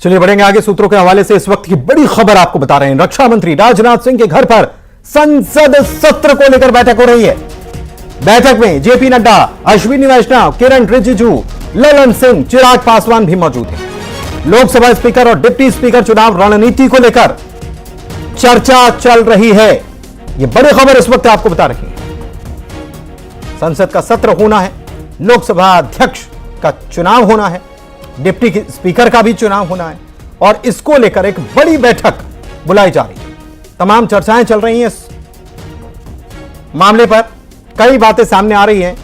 चलिए बढ़ेंगे आगे। सूत्रों के हवाले से इस वक्त की बड़ी खबर आपको बता रहे हैं। रक्षा मंत्री राजनाथ सिंह के घर पर संसद सत्र को लेकर बैठक हो रही है। बैठक में जेपी नड्डा, अश्विनी वैष्णव, किरण रिजिजू, ललन सिंह, चिराग पासवान भी मौजूद हैं। लोकसभा स्पीकर और डिप्टी स्पीकर चुनाव रणनीति को लेकर चर्चा चल रही है। यह बड़ी खबर इस वक्त आपको बता रही है। संसद का सत्र होना है, लोकसभा अध्यक्ष का चुनाव होना है, डिप्टी स्पीकर का भी चुनाव होना है और इसको लेकर एक बड़ी बैठक बुलाई जा रही है। तमाम चर्चाएं चल रही हैं इस मामले पर। कई बातें सामने आ रही हैं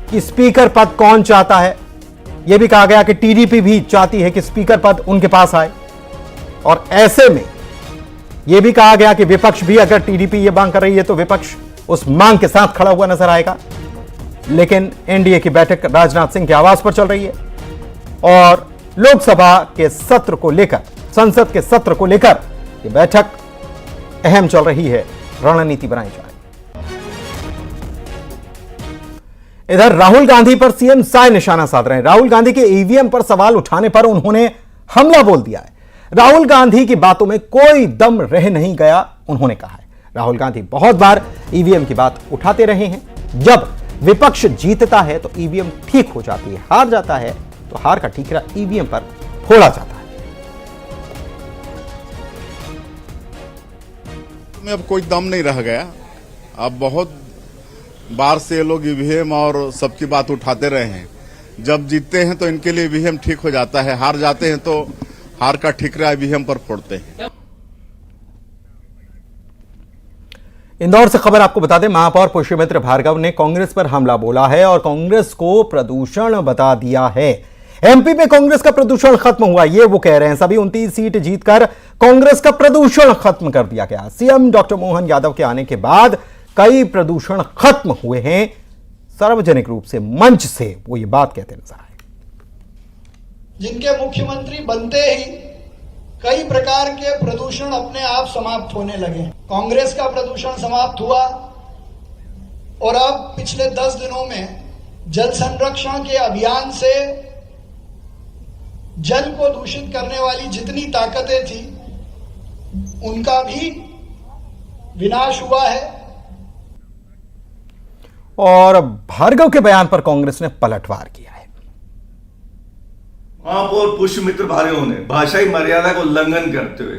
कि स्पीकर पद कौन चाहता है। यह भी कहा गया कि टीडीपी भी चाहती है कि स्पीकर पद उनके पास आए और ऐसे में यह भी कहा गया कि विपक्ष भी, अगर टीडीपी यह मांग कर रही है तो विपक्ष उस मांग के साथ खड़ा हुआ नजर आएगा। लेकिन एनडीए की बैठक राजनाथ सिंह के आवास पर चल रही है और लोकसभा के सत्र को लेकर, संसद के सत्र को लेकर यह बैठक अहम चल रही है, रणनीति बनाई जा रही है। इधर राहुल गांधी पर सीएम साय निशाना साध रहे हैं। राहुल गांधी के ईवीएम पर सवाल उठाने पर उन्होंने हमला बोल दिया है। राहुल गांधी की बातों में कोई दम रह नहीं गया, उन्होंने कहा है। राहुल गांधी बहुत बार ईवीएम की बात उठाते रहे हैं। जब विपक्ष जीतता है तो ईवीएम ठीक हो जाती है, हार जाता है तो हार का ठीकरा ईवीएम पर फोड़ा जाता है। में अब कोई दम नहीं रह गया। अब बहुत बार से ये लोग ईवीएम और सबकी बात उठाते रहे हैं। जब जीतते हैं तो इनके लिए ईवीएम ठीक हो जाता है, हार जाते हैं तो हार का ठीकरा ईवीएम पर फोड़ते हैं। इंदौर से खबर आपको बता दें, महापौर पुष्यमित्र भार्गव ने कांग्रेस पर हमला बोला है और कांग्रेस को प्रदूषण बता दिया है। एमपी में कांग्रेस का प्रदूषण खत्म हुआ, ये वो कह रहे हैं। सभी 29 सीट जीतकर कांग्रेस का प्रदूषण खत्म कर दिया गया। सीएम डॉक्टर मोहन यादव के आने के बाद कई प्रदूषण खत्म हुए हैं। सार्वजनिक रूप से मंच से वो ये बात कहते नजर आए। जिनके मुख्यमंत्री बनते ही कई प्रकार के प्रदूषण अपने आप समाप्त होने लगे। कांग्रेस का प्रदूषण समाप्त हुआ और अब पिछले 10 दिनों में जल संरक्षण के अभियान से जल को दूषित करने वाली जितनी ताकतें थी उनका भी विनाश हुआ है। और भार्गव के बयान पर कांग्रेस ने पलटवार किया है। महापौर पुष्यमित्र भार्गव ने भाषाई मर्यादा को उल्लंघन करते हुए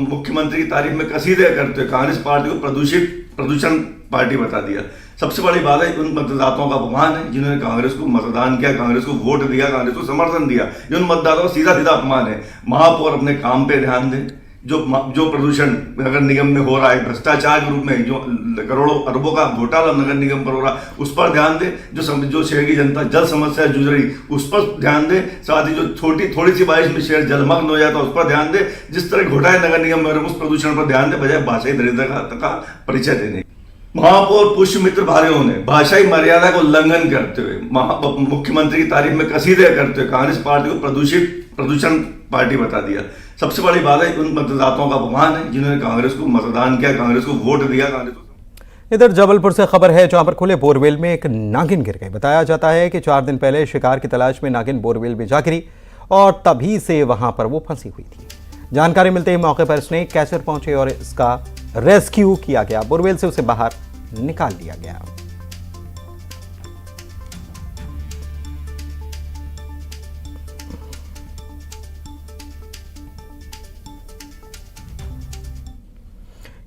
मुख्यमंत्री की तारीफ में कसीदे करते हुए कांग्रेस पार्टी को प्रदूषण पार्टी बता दिया। सबसे बड़ी बात है, उन मतदाताओं का अपमान है जिन्होंने कांग्रेस को मतदान किया, कांग्रेस को वोट दिया, कांग्रेस को समर्थन दिया। जो उन मतदाताओं का सीधा सीधा अपमान है। महापौर अपने काम पे ध्यान दें। जो प्रदूषण नगर निगम में हो रहा है, भ्रष्टाचार के रूप में जो करोड़ों अरबों का घोटाला नगर निगम पर हो रहा है, उस पर ध्यान दें। जो शहर की जनता जल समस्या जूझ रही, उस पर ध्यान दें। साथ ही जो थोड़ी सी बारिश में शहर जलमग्न हो जाता है, उस पर ध्यान दें। जिस तरह घोटाले नगर निगम में उस प्रदूषण पर ध्यान दें, बजाय भाषाई दरिद्रता का परिचय देने। महापौर पुष्यमित्र भार्गव ने भाषाई मर्यादा को उल्लंघन करते हुए मुख्यमंत्री की तारीफ में कसीदे करते हुए कांग्रेस पार्टी को प्रदूषण पार्टी बता दिया। सबसे बड़ी बात है, उन मतदाताओं का अपमान है जिन्होंने कांग्रेस को मतदान किया, कांग्रेस को वोट दिया, कांग्रेस को। इधर जबलपुर से खबर है, जहां पर खुले बोरवेल में एक नागिन गिर गई। बताया जाता है कि 4 दिन पहले शिकार की तलाश में नागिन बोरवेल में जा गिरी और तभी से वहां पर वो फंसी हुई थी। जानकारी मिलते ही मौके पर स्नेक कैचर पहुंचे और इसका रेस्क्यू किया गया। बोरवेल से उसे बाहर निकाल लिया गया।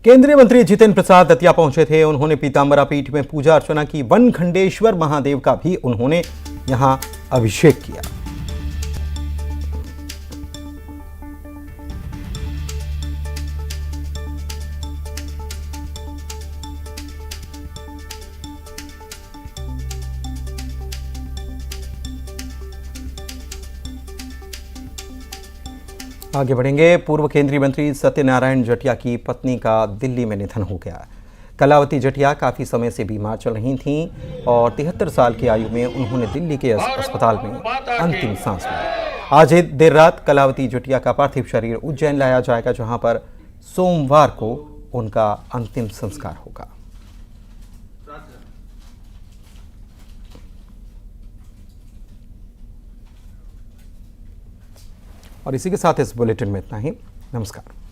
केंद्रीय मंत्री जितेंद्र प्रसाद दतिया पहुंचे थे। उन्होंने पीतांबरा पीठ में पूजा अर्चना की। वनखंडेश्वर महादेव का भी उन्होंने यहां अभिषेक किया। आगे बढ़ेंगे। पूर्व केंद्रीय मंत्री सत्यनारायण जटिया की पत्नी का दिल्ली में निधन हो गया। कलावती जटिया काफ़ी समय से बीमार चल रही थीं और 73 साल की आयु में उन्होंने दिल्ली के अस्पताल में अंतिम सांस ली। आज देर रात कलावती जटिया का पार्थिव शरीर उज्जैन लाया जाएगा, जहां पर सोमवार को उनका अंतिम संस्कार होगा। और इसी के साथ इस बुलेटिन में इतना ही। नमस्कार।